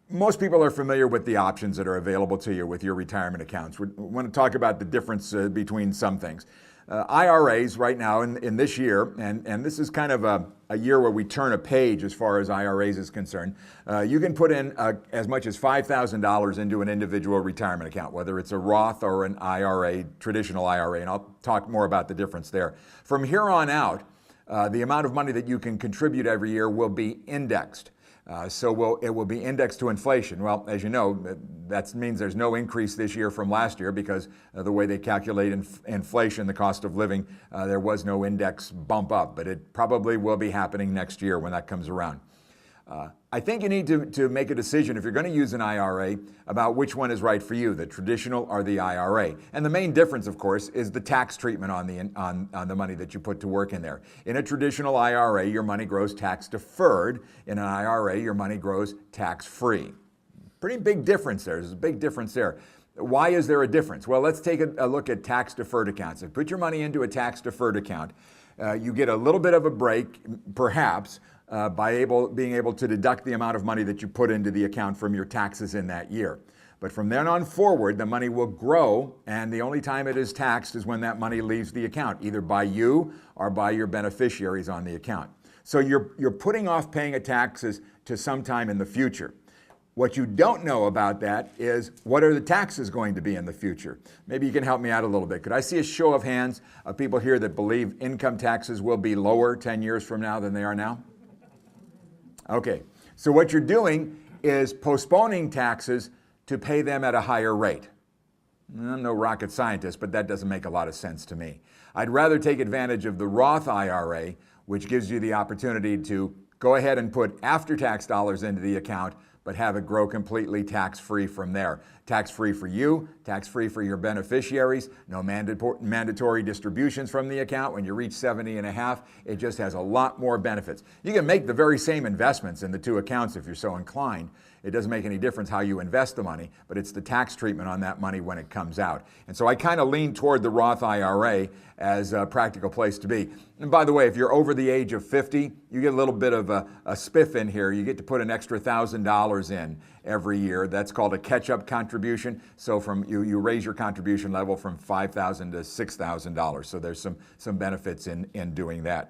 Most people are familiar with the options that are available to you with your retirement accounts. We want to talk about the difference between some things. IRAs right now in this year, and this is kind of a year where we turn a page as far as IRAs is concerned, you can put in as much as $5,000 into an individual retirement account, whether it's a Roth or an IRA, traditional IRA, and I'll talk more about the difference there. From here on out, the amount of money that you can contribute every year will be indexed. It will be indexed to inflation. Well, as you know, that means there's no increase this year from last year because the way they calculate inflation, the cost of living, there was no index bump up, but it probably will be happening next year when that comes around. I think you need to make a decision if you're going to use an IRA about which one is right for you, the traditional or the IRA. And the main difference, of course, is the tax treatment on the money that you put to work in there. In a traditional IRA, your money grows tax deferred. In an IRA, your money grows tax free. Pretty big difference there. There's a big difference there. Why is there a difference? Well, let's take a look at tax deferred accounts. If you put your money into a tax deferred account, you get a little bit of a break, perhaps, by being able to deduct the amount of money that you put into the account from your taxes in that year. But from then on forward, the money will grow, and the only time it is taxed is when that money leaves the account, either by you or by your beneficiaries on the account. So you're putting off paying taxes to sometime in the future. What you don't know about that is what are the taxes going to be in the future? Maybe you can help me out a little bit. Could I see a show of hands of people here that believe income taxes will be lower 10 years from now than they are now? Okay, so what you're doing is postponing taxes to pay them at a higher rate. I'm no rocket scientist, but that doesn't make a lot of sense to me. I'd rather take advantage of the Roth IRA, which gives you the opportunity to go ahead and put after-tax dollars into the account, but have it grow completely tax-free from there. Tax-free for you, tax-free for your beneficiaries, no mandatory distributions from the account. When you reach 70 and a half, it just has a lot more benefits. You can make the very same investments in the two accounts if you're so inclined. It doesn't make any difference how you invest the money, but it's the tax treatment on that money when it comes out. And so I kind of lean toward the Roth IRA as a practical place to be. And by the way, if you're over the age of 50, you get a little bit of a spiff in here. You get to put an extra $1,000 in every year. That's called a catch-up contribution. So you raise your contribution level from $5,000 to $6,000. So there's some benefits in doing that.